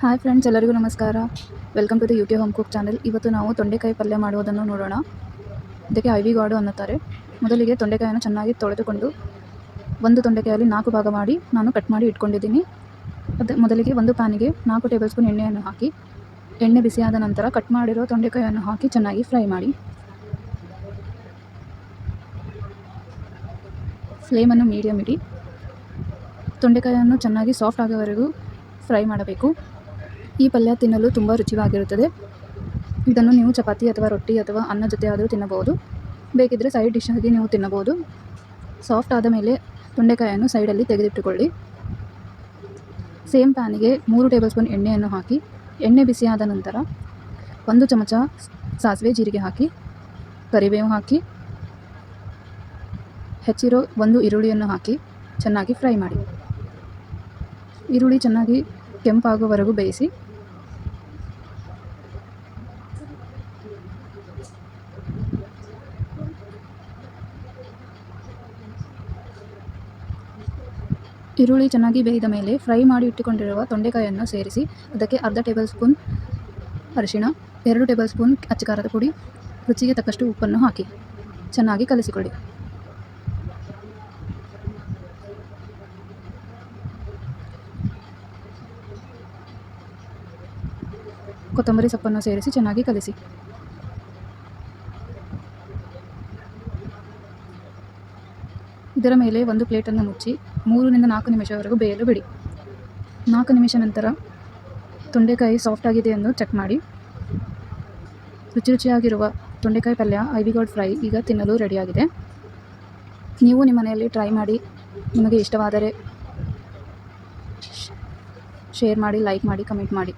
Hi friends, ಎಲ್ಲರಿಗೂ ನಮಸ್ಕಾರ. Welcome to the UK home cook channel. ಇವತ್ತು ನಾವು ತೊಂಡೆಕಾಯಿ ಪಲ್ಯ ಮಾಡುವುದನ್ನು ನೋಡೋಣ. ಇದಕ್ಕೆ ಐವಿ ಗಾಡು ಅನ್ನುತ್ತಾರೆ. ಮೊದಲಿಗೆ ತೊಂಡೆಕಾಯನ್ನು ಚೆನ್ನಾಗಿ ತೊಳೆದುಕೊಂಡು ಒಂದು ತೊಂಡೆಕಾಯಲ್ಲಿ 4 ಭಾಗ ಮಾಡಿ ನಾನು ಕಟ್ ಮಾಡಿ ಇಟ್ಕೊಂಡಿದ್ದೀನಿ. ಮೊದಲಿಗೆ ಒಂದು ಪ್ಯಾನಿಗೆ 4 ಟೇಬಲ್ ಸ್ಪೂನ್ ಎಣ್ಣೆಯನ್ನು ಹಾಕಿ, ಎಣ್ಣೆ ಬಿಸಿಯಾದ ನಂತರ ಕಟ್ ಮಾಡಿರೋ ತೊಂಡೆಕಾಯನ್ನು ಹಾಕಿ ಚೆನ್ನಾಗಿ ಫ್ರೈ ಮಾಡಿ. ಫ್ಲೇಮನ್ನು ಮೀಡಿಯಮ್ ಇಡಿ. ತೊಂಡೆಕಾಯನ್ನು ಚೆನ್ನಾಗಿ ಸಾಫ್ಟ್ ಆಗೋವರೆಗೂ ಫ್ರೈ ಮಾಡಬೇಕು. ಈ ಪಲ್ಯ ತಿನ್ನಲು ತುಂಬ ರುಚಿಯಾಗಿರುತ್ತದೆ. ಇದನ್ನು ನೀವು ಚಪಾತಿ ಅಥವಾ ರೊಟ್ಟಿ ಅಥವಾ ಅನ್ನ ಜೊತೆ ಆದರೂ ತಿನ್ನಬಹುದು. ಬೇಕಿದ್ದರೆ ಸೈಡ್ ಡಿಶ್ ಆಗಿ ನೀವು ತಿನ್ನಬಹುದು. ಸಾಫ್ಟ್ ಆದ ಮೇಲೆ ತೊಂಡೆಕಾಯನ್ನು ಸೈಡಲ್ಲಿ ತೆಗೆದಿಟ್ಟುಕೊಳ್ಳಿ. ಸೇಮ್ ಪ್ಯಾನಿಗೆ 3 ಟೇಬಲ್ ಸ್ಪೂನ್ ಎಣ್ಣೆಯನ್ನು ಹಾಕಿ, ಎಣ್ಣೆ ಬಿಸಿಯಾದ ನಂತರ 1 ಚಮಚ ಸಾಸಿವೆ ಜೀರಿಗೆ ಹಾಕಿ, ಕರಿಬೇವು ಹಾಕಿ, ಹೆಚ್ಚಿರೋ 1 ಈರುಳ್ಳಿಯನ್ನು ಹಾಕಿ ಚೆನ್ನಾಗಿ ಫ್ರೈ ಮಾಡಿ. ಈರುಳ್ಳಿ ಚೆನ್ನಾಗಿ ಕೆಂಪಾಗುವವರೆಗೂ ಬೇಯಿಸಿ. ಈರುಳ್ಳಿ ಚೆನ್ನಾಗಿ ಬೇಯ್ದ ಮೇಲೆ ಫ್ರೈ ಮಾಡಿ ಇಟ್ಟುಕೊಂಡಿರುವ ತೊಂಡೆಕಾಯನ್ನು ಸೇರಿಸಿ ಅದಕ್ಕೆ ಅರ್ಧ ಟೇಬಲ್ ಸ್ಪೂನ್ ಅರಿಶಿಣ, 2 ಟೇಬಲ್ ಸ್ಪೂನ್ ಅಚ್ಚಕಾರದ ಪುಡಿ, ರುಚಿಗೆ ತಕ್ಕಷ್ಟು ಉಪ್ಪನ್ನು ಹಾಕಿ ಚೆನ್ನಾಗಿ ಕಲಿಸಿಕೊಳ್ಳಿ. ಕೊತ್ತಂಬರಿ ಸೊಪ್ಪನ್ನು ಸೇರಿಸಿ ಚೆನ್ನಾಗಿ ಕಲಿಸಿ. ಇದರ ಮೇಲೆ ಒಂದು ಪ್ಲೇಟನ್ನು ಮುಚ್ಚಿ 3 ರಿಂದ 4 ನಿಮಿಷವರೆಗೂ ಬೇಯಲು ಬಿಡಿ. 4 ನಿಮಿಷ ನಂತರ ತೊಂಡೆಕಾಯಿ ಸಾಫ್ಟ್ ಆಗಿದೆ ಎಂದು ಚೆಕ್ ಮಾಡಿ. ರುಚಿಯಾಗಿರುವ ತೊಂಡೆಕಾಯಿ ಪಲ್ಯ ಐವಿ ಗಾಡು ಫ್ರೈ ಈಗ ತಿನ್ನಲು ರೆಡಿಯಾಗಿದೆ. ನೀವು ನಿಮ್ಮ ಮನೆಯಲ್ಲಿ ಟ್ರೈ ಮಾಡಿ. ನಿಮಗೆ ಇಷ್ಟವಾದರೆ ಶೇರ್ ಮಾಡಿ, ಲೈಕ್ ಮಾಡಿ, ಕಮೆಂಟ್ ಮಾಡಿ.